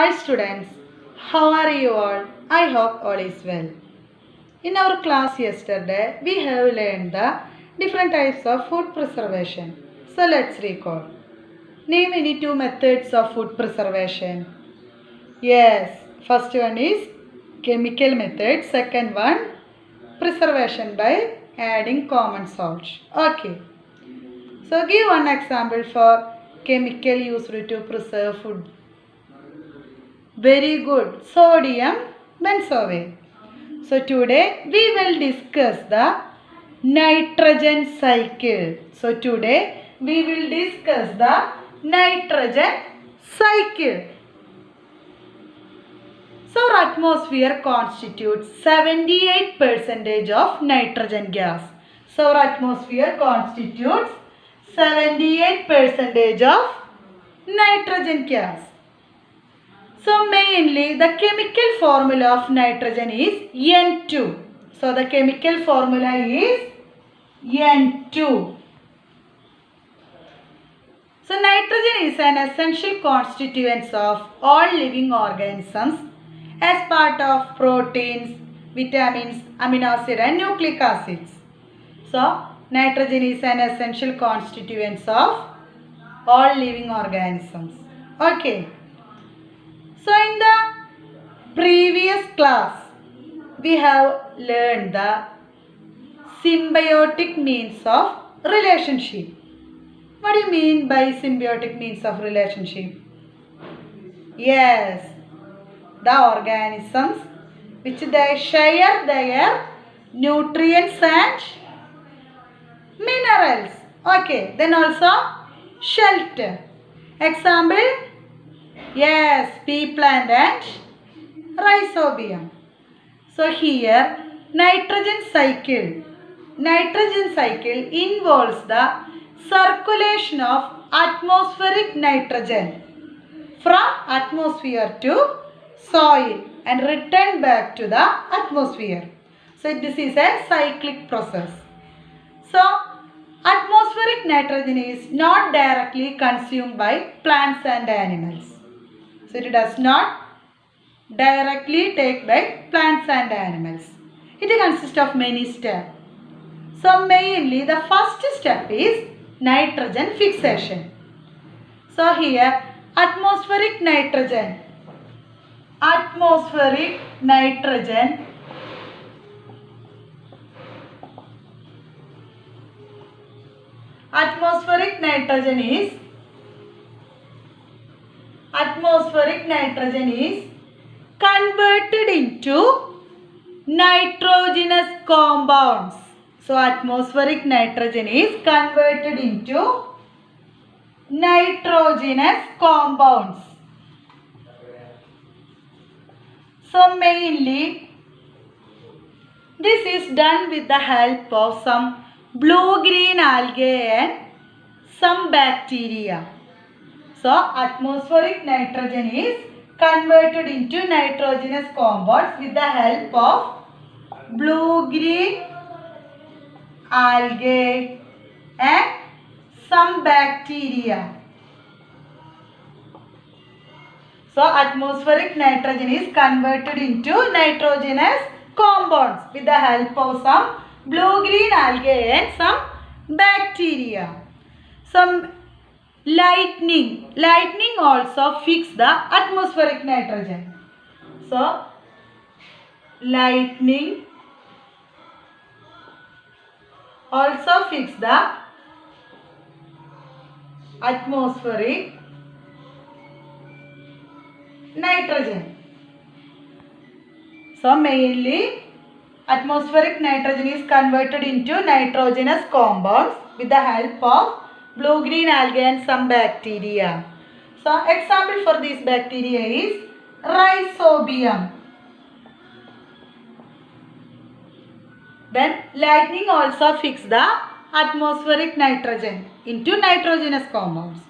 Hi students, how are you all? I hope all is well. In our class yesterday, we have learned the different types of food preservation. So let's recall. Name any two methods of food preservation. Yes, first one is chemical method, second one preservation by adding common salt. Okay. So give one example for chemical used to preserve food. Very good. Sodium benzoate. So today we will discuss the nitrogen cycle. So today we will discuss the nitrogen cycle. So our atmosphere constitutes 78% of nitrogen gas. So our atmosphere constitutes 78% of nitrogen gas. So mainly the chemical formula of nitrogen is N2. So the chemical formula is N2. So nitrogen is an essential constituent of all living organisms as part of proteins, vitamins, amino acids and nucleic acids. So nitrogen is an essential constituent of all living organisms. Okay. So in the previous class, we have learned the symbiotic means of relationship. What do you mean by symbiotic means of relationship? Yes, the organisms which they share their nutrients and minerals. Okay, then also shelter. Example, yes, pea plant and rhizobium. So here nitrogen cycle involves the circulation of atmospheric nitrogen from atmosphere to soil and return back to the atmosphere. So this is a cyclic process. So atmospheric nitrogen is not directly consumed by plants and animals. So it does not directly taken by plants and animals. It consists of many steps. So mainly the first step is nitrogen fixation. So here atmospheric nitrogen is converted into nitrogenous compounds. So atmospheric nitrogen is converted into nitrogenous compounds. So mainly this is done with the help of some blue-green algae and some bacteria. So atmospheric nitrogen is converted into nitrogenous compounds with the help of blue-green algae and some bacteria. So atmospheric nitrogen is converted into nitrogenous compounds with the help of some blue-green algae and some bacteria. Some lightning also fix the atmospheric nitrogen. So lightning also fix the atmospheric nitrogen. So mainly atmospheric nitrogen is converted into nitrogenous compounds with the help of blue-green algae and some bacteria. So example for this bacteria is rhizobium. Then lightning also fix the atmospheric nitrogen into nitrogenous compounds.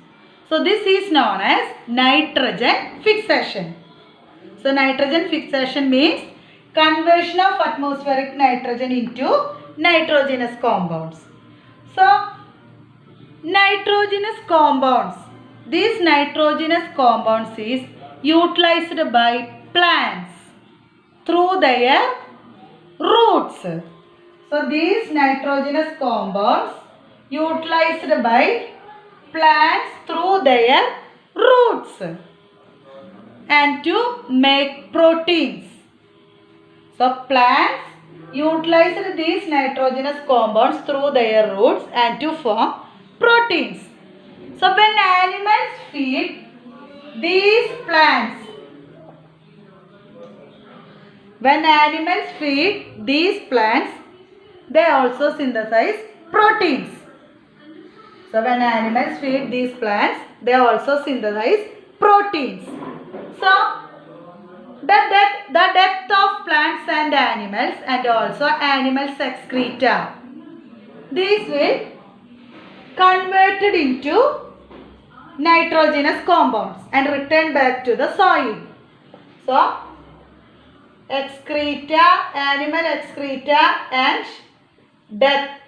So this is known as nitrogen fixation. So nitrogen fixation means conversion of atmospheric nitrogen into nitrogenous compounds. So nitrogenous compounds. These nitrogenous compounds is utilized by plants through their roots. So these nitrogenous compounds utilized by plants through their roots and to make proteins. So plants utilized these nitrogenous compounds through their roots and to form proteins. So when animals feed these plants, they also synthesize proteins. So when animals feed these plants, they also synthesize proteins. So the death of plants and animals and also animals' excreta, these will converted into nitrogenous compounds and return back to the soil. So excreta, animal excreta and death.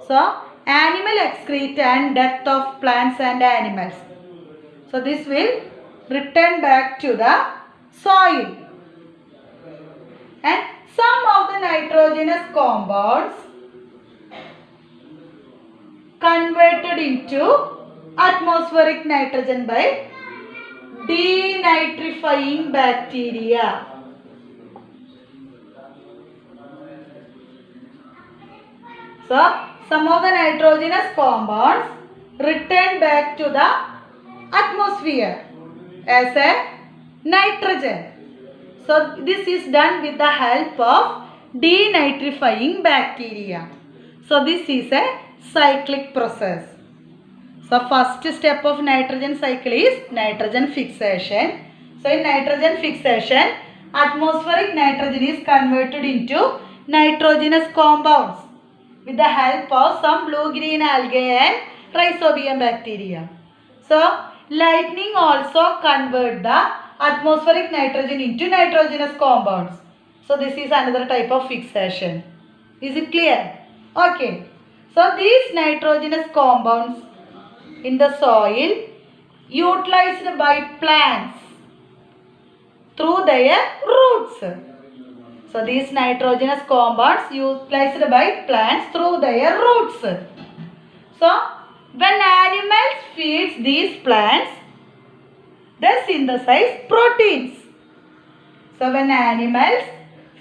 So animal excreta and death of plants and animals. So this will return back to the soil. And some of the nitrogenous compounds converted into atmospheric nitrogen by denitrifying bacteria. So some of the nitrogenous compounds return back to the atmosphere as a nitrogen. So this is done with the help of denitrifying bacteria. So this is a cyclic process. So first step of nitrogen cycle is nitrogen fixation. So in nitrogen fixation, atmospheric nitrogen is converted into nitrogenous compounds with the help of some blue-green algae and rhizobium bacteria. So lightning also convert the atmospheric nitrogen into nitrogenous compounds. So this is another type of fixation. Is it clear? Okay. So these nitrogenous compounds in the soil utilized by plants through their roots. So these nitrogenous compounds utilized by plants through their roots. So when animals feed these plants, they synthesize proteins. So when animals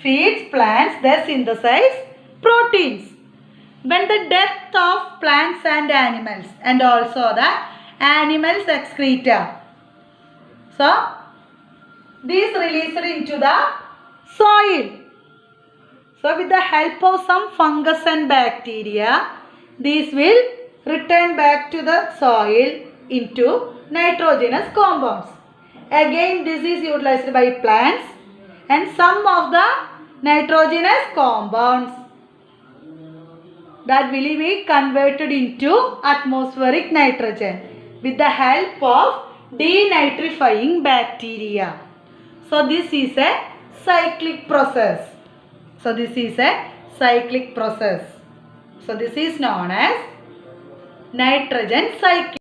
feed plants, they synthesize proteins. When the death of plants and animals and also the animals excreta, so these released into the soil. So with the help of some fungus and bacteria, these will return back to the soil into nitrogenous compounds. Again this is utilized by plants and some of the nitrogenous compounds that will be converted into atmospheric nitrogen with the help of denitrifying bacteria. So this is a cyclic process. So this is a cyclic process. So this is known as nitrogen cycle.